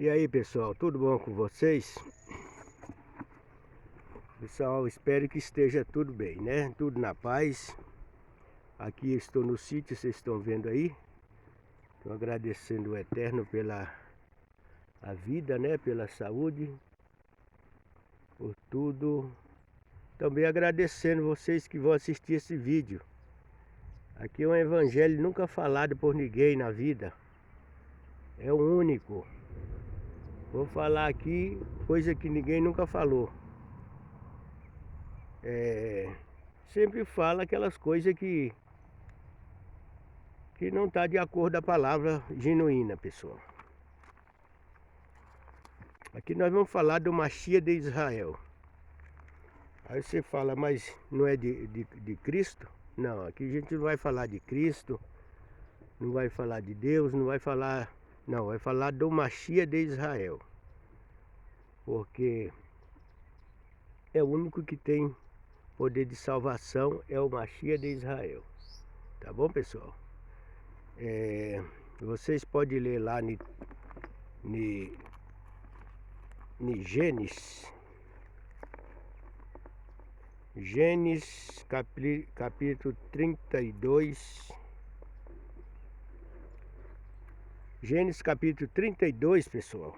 E aí, pessoal, tudo bom com vocês? Pessoal, espero que esteja tudo bem, né? Tudo na paz. Aqui estou no sítio, vocês estão vendo aí. Estou agradecendo o Eterno pela a vida, né? Pela saúde, por tudo. Também agradecendo vocês que vão assistir esse vídeo. Aqui é um evangelho nunca falado por ninguém na vida. É o único. Vou falar aqui coisa que ninguém nunca falou. Sempre fala aquelas coisas que não está de acordo com a palavra genuína, pessoal. Aqui nós vamos falar do Mashiach de Israel. Aí você fala, mas não é de Cristo? Não, aqui a gente não vai falar de Cristo, não vai falar de Deus, não vai falar... Não, vai falar do Mashiach de Israel. Porque é o único que tem poder de salvação, é o Mashiach de Israel. Tá bom, pessoal? Vocês podem ler lá em Gênesis capítulo 32. Gênesis capítulo 32, pessoal.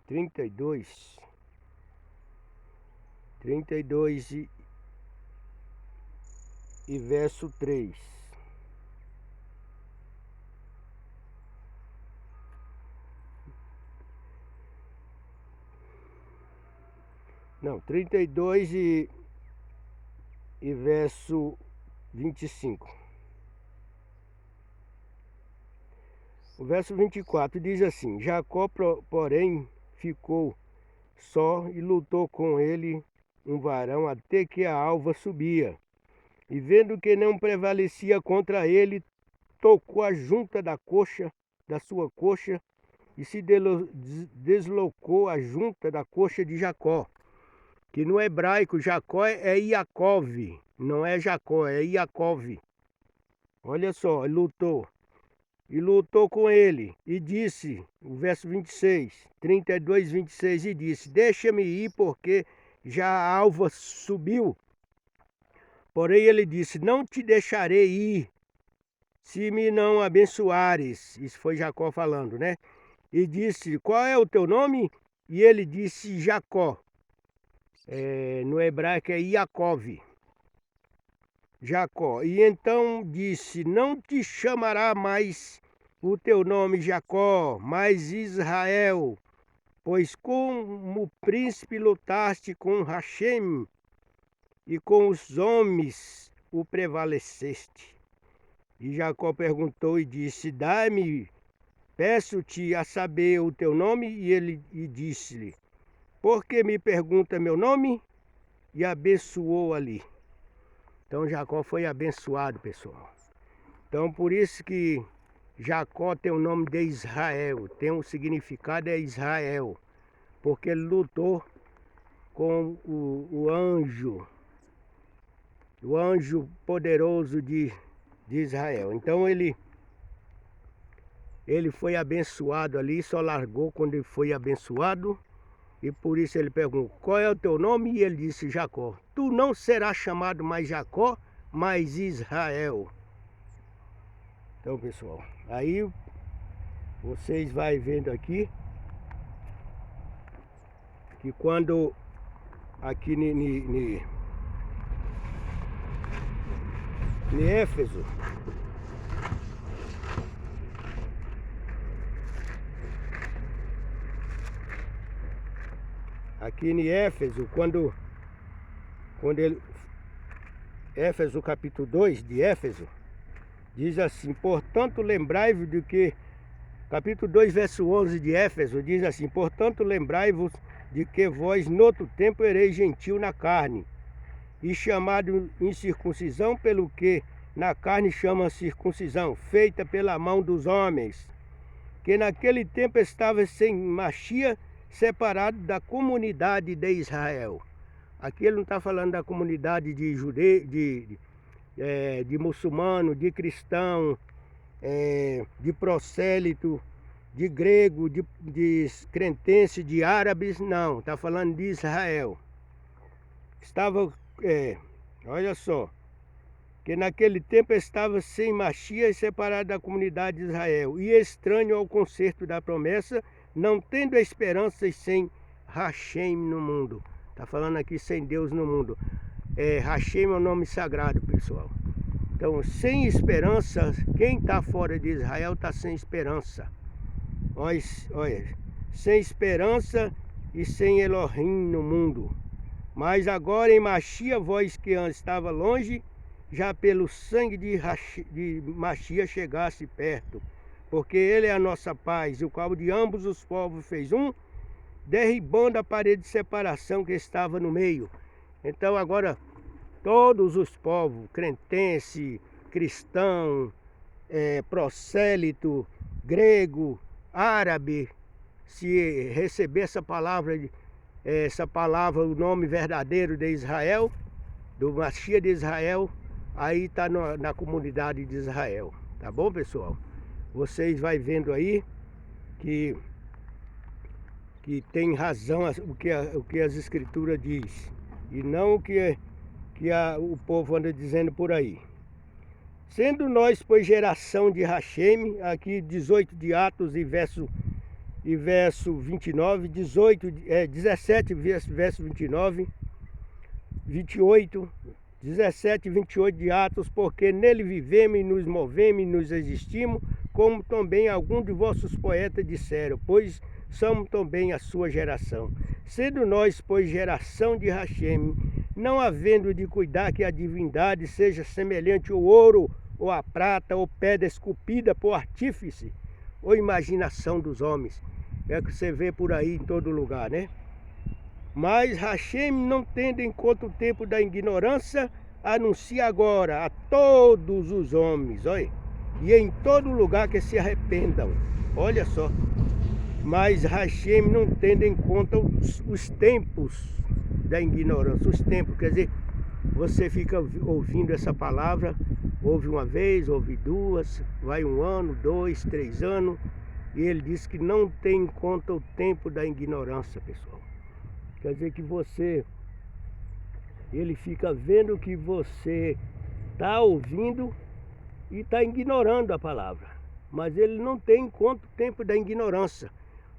32 e verso 3. Não, 32 e verso 25. O verso 24 diz assim: Jacó, porém, ficou só e lutou com ele um varão até que a alva subia. E vendo que não prevalecia contra ele, tocou a junta da sua coxa, e se deslocou a junta da coxa de Jacó. Que no hebraico Jacó é Iacov, não é Jacó, é Iacov. Olha só, lutou. E lutou com ele, e disse, o verso 26, 32, 26, e disse: Deixa-me ir, porque já a alva subiu. Porém ele disse: Não te deixarei ir, se me não abençoares. Isso foi Jacó falando, né? E disse: Qual é o teu nome? E ele disse: Jacó. No hebraico é Iacov. Jacó. E então disse: Não te chamará mais o teu nome Jacó, mas Israel, pois como príncipe lutaste com Hashem e com os homens o prevaleceste. E Jacó perguntou e disse: Dá-me, peço-te a saber o teu nome. E ele disse-lhe: Por que me pergunta meu nome? E abençoou ali. Então Jacó foi abençoado, pessoal. Então por isso que Jacó tem o nome de Israel, tem um significado, é Israel, porque ele lutou com o anjo poderoso de Israel. Então ele foi abençoado ali, só largou quando ele foi abençoado. E por isso ele perguntou: Qual é o teu nome? E ele disse: Jacó. Tu não serás chamado mais Jacó, mas Israel. Então, pessoal, aí vocês vão vendo aqui que quando aqui em Éfeso, quando ele, Éfeso capítulo 2 de Éfeso, diz assim: Portanto lembrai-vos de que, capítulo 2 verso 11 de Éfeso, diz assim: Portanto lembrai-vos de que vós noutro tempo ereis gentil na carne, e chamado incircuncisão pelo que na carne chama circuncisão, feita pela mão dos homens, que naquele tempo estava sem Mashiach, separado da comunidade de Israel. Aqui ele não está falando da comunidade de judeu, de muçulmano, de cristão, de prosélito, de grego, de cretense, de árabes, não, está falando de Israel. Estava, olha só, que naquele tempo estava sem Machia e separado da comunidade de Israel, e estranho ao concerto da promessa, não tendo esperança e sem Hashem no mundo. Está falando aqui sem Deus no mundo. Hashem é o nome sagrado, pessoal. Então, sem esperança, quem está fora de Israel está sem esperança. Olha, sem esperança e sem Elohim no mundo. Mas agora em Machia, vós que estava longe, já pelo sangue de Machia chegasse perto. Porque ele é a nossa paz, o qual de ambos os povos fez um, derribando a parede de separação que estava no meio. Então agora todos os povos, cretense, cristão, prosélito, grego, árabe, se receber essa palavra, o nome verdadeiro de Israel, do Machia de Israel, aí está na comunidade de Israel. Tá bom, pessoal? Vocês vai vendo aí que tem razão o que as escrituras diz e não o que o povo anda dizendo por aí. Sendo nós, pois, geração de Hashem, aqui 18 de Atos e verso 29, 17, verso 29, 28, 17 e 28 de Atos, porque nele vivemos e nos movemos e nos existimos, como também alguns de vossos poetas disseram, pois somos também a sua geração. Sendo nós, pois, geração de Hashem, não havendo de cuidar que a divindade seja semelhante ao ouro, ou a prata, ou pedra esculpida por artífice, ou imaginação dos homens. É o que você vê por aí em todo lugar, né? Mas Hashem, não tendo em conta o tempo da ignorância, anuncia agora a todos os homens, olha, e em todo lugar que se arrependam. Olha só. Mas Hashem, não tendo em conta os tempos da ignorância, os tempos, quer dizer, você fica ouvindo essa palavra, ouve uma vez, ouve duas, vai 1 ano, 2, 3 anos, e ele diz que não tem em conta o tempo da ignorância, pessoal. Quer dizer que ele fica vendo que você está ouvindo e está ignorando a palavra, mas ele não tem em conta o tempo da ignorância.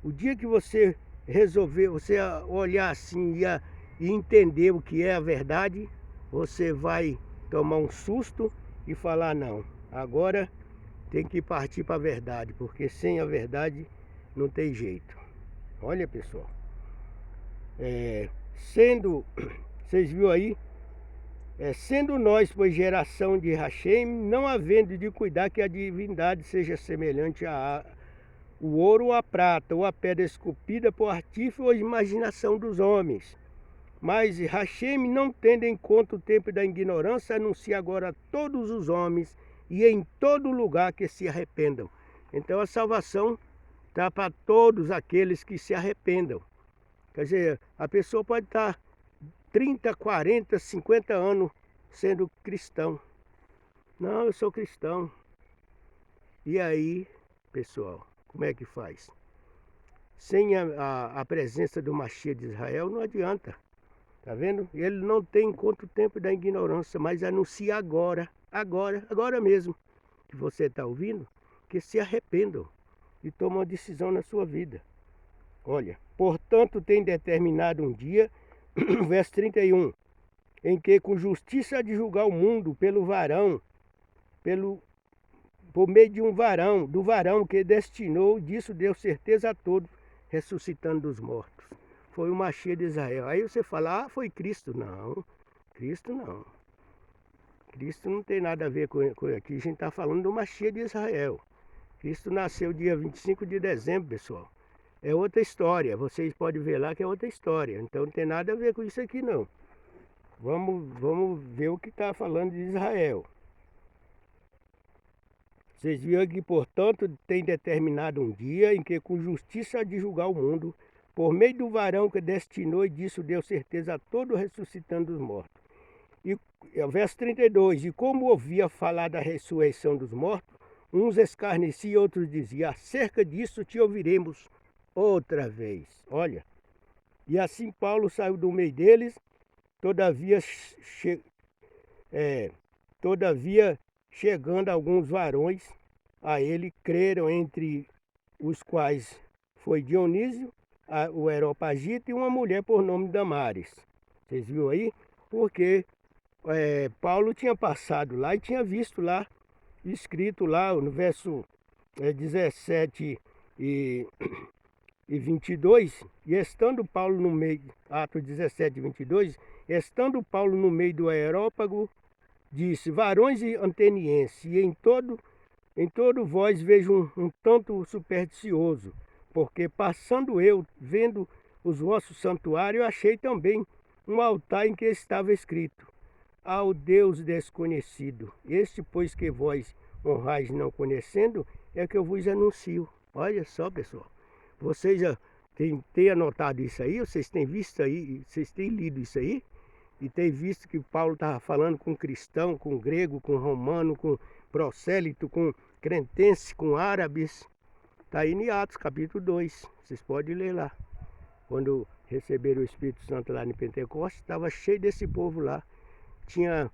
O dia que você resolver, você olhar assim e entender o que é a verdade, você vai tomar um susto e falar, não, agora tem que partir para a verdade, porque sem a verdade não tem jeito. Olha, pessoal, vocês viram aí, sendo nós, pois, geração de Hashem, não havendo de cuidar que a divindade seja semelhante o ouro ou a prata, ou a pedra esculpida por artífice ou imaginação dos homens. Mas Hashem, não tendo em conta o tempo da ignorância, anuncia agora a todos os homens e em todo lugar que se arrependam. Então a salvação está para todos aqueles que se arrependam. Quer dizer, a pessoa pode estar 30, 40, 50 anos sendo cristão. Não, eu sou cristão. E aí, pessoal, como é que faz? Sem a presença do Machia de Israel não adianta. Tá vendo? Ele não tem em conta o tempo da ignorância, mas anuncia agora mesmo, que você está ouvindo, que se arrependam e tomem uma decisão na sua vida. Olha, portanto tem determinado um dia, verso 31, em que com justiça há de julgar o mundo pelo varão, por meio de do varão que destinou, disso deu certeza a todos, ressuscitando dos mortos. Foi o Machia de Israel. Aí você fala, foi Cristo. Não, Cristo não. Cristo não tem nada a ver com aqui. A gente está falando do Machia de Israel. Cristo nasceu dia 25 de dezembro, pessoal. É outra história. Vocês podem ver lá que é outra história. Então não tem nada a ver com isso aqui, não. Vamos ver o que está falando de Israel. Vocês viram que, portanto, tem determinado um dia em que com justiça há de julgar o mundo, por meio do varão que destinou, e disso deu certeza a todo, ressuscitando dos mortos. E o verso 32, e como ouvia falar da ressurreição dos mortos, Uns escarneciam, outros diziam: acerca disso te ouviremos outra vez. Olha, e assim Paulo saiu do meio deles, todavia, todavia chegando alguns varões a ele, creram, entre os quais foi Dionísio, o Areopagita, e uma mulher por nome Damares. Vocês viram aí? Porque Paulo tinha passado lá e tinha visto lá, escrito lá no verso 17 e 22, e estando Paulo no meio, Atos 17 e 22, estando Paulo no meio do Areópago, disse: varões atenienses, e em todo vós vejo um tanto supersticioso, porque passando eu, vendo os vossos santuários, achei também um altar em que estava escrito: ao Deus desconhecido. Este, pois, que vós honrais não conhecendo, é que eu vos anuncio. Olha só, pessoal. Vocês já têm anotado isso aí? Vocês têm visto aí? Vocês têm lido isso aí? E tem visto que Paulo estava falando com cristão, com grego, com romano, com prosélito, com cretense, com árabes. Está aí em Atos, capítulo 2. Vocês podem ler lá. Quando receberam o Espírito Santo lá em Pentecostes, estava cheio desse povo lá. Tinha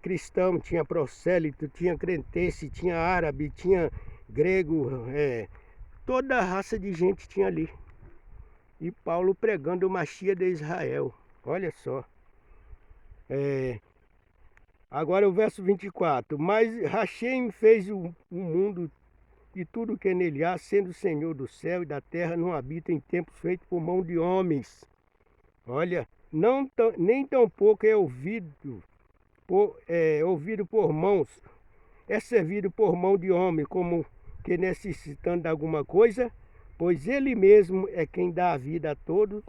cristão, tinha prosélito, tinha cretense, tinha árabe, tinha grego, toda a raça de gente tinha ali. E Paulo pregando o Machia de Israel. Olha só. Agora o verso 24. Mas Hashem fez o mundo e tudo que nele há, sendo o Senhor do céu e da terra, não habita em templos feitos por mão de homens. Olha, nem tampouco é ouvido por mãos, é servido por mão de homem, como que necessitando de alguma coisa, pois ele mesmo é quem dá a vida a todos,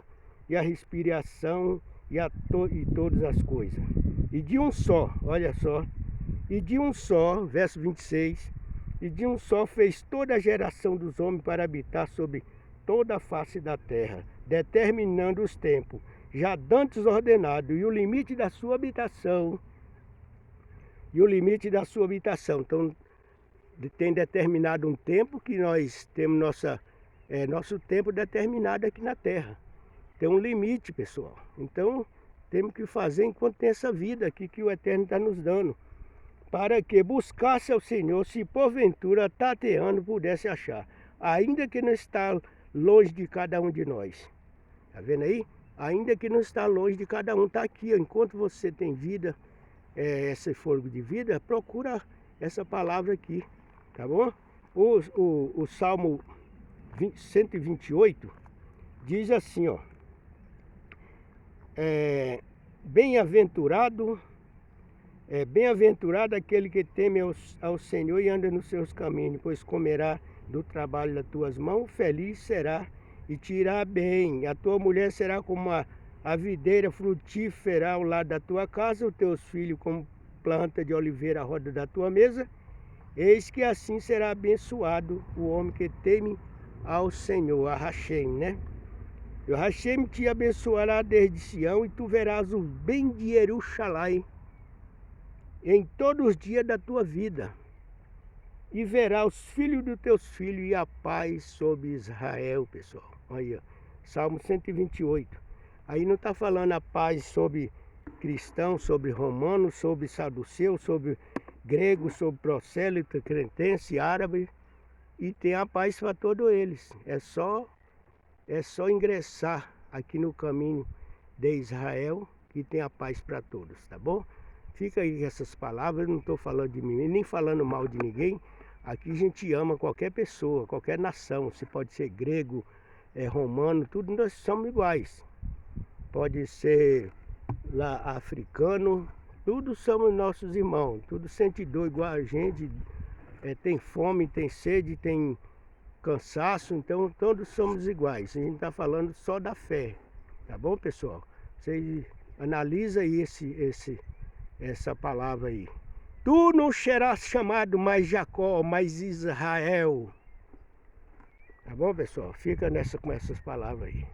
e a respiração e todas as coisas. E de um só, olha só, e de um só, verso 26, e de um só fez toda a geração dos homens para habitar sobre toda a face da terra, determinando os tempos, já dantes ordenado, e o limite da sua habitação. Então, tem determinado um tempo que nós temos nosso tempo determinado aqui na terra. Tem um limite, pessoal. Então, temos que fazer enquanto tem essa vida aqui que o Eterno está nos dando. Para que buscasse ao Senhor, se porventura tateando pudesse achar. Ainda que não está longe de cada um de nós. Está vendo aí? Ainda que não está longe de cada um. Está aqui, ó. Enquanto você tem vida, esse fôlego de vida, procura essa palavra aqui. Tá bom? O Salmo 128 diz assim, ó. Bem-aventurado aquele que teme ao Senhor e anda nos seus caminhos, pois comerá do trabalho das tuas mãos, feliz será e te irá bem. A tua mulher será como a videira frutífera ao lado da tua casa, os teus filhos como planta de oliveira à roda da tua mesa. Eis que assim será abençoado o homem que teme ao Senhor, a Hashem, né? E o Hashem te abençoará desde Sião, e tu verás o bem de Jerusalém em todos os dias da tua vida, e verá os filhos dos teus filhos, e a paz sobre Israel, pessoal. Aí, ó, Salmo 128. Aí não está falando a paz sobre cristão, sobre romano, sobre saduceu, sobre grego, sobre prosélito, cretense, árabe, e tem a paz para todos eles. É só ingressar aqui no caminho de Israel, que tem a paz para todos, tá bom? Fica aí essas palavras, eu não estou falando de mim, nem falando mal de ninguém. Aqui a gente ama qualquer pessoa, qualquer nação, se pode ser grego, romano, tudo nós somos iguais. Pode ser lá africano, tudo somos nossos irmãos, tudo sente dor igual a gente, tem fome, tem sede, tem cansaço, então todos somos iguais. A gente está falando só da fé, tá bom, pessoal? Vocês analisam aí essa palavra aí. Tu não serás chamado mais Jacó, mas Israel. Tá bom, pessoal? Fica com essas palavras aí.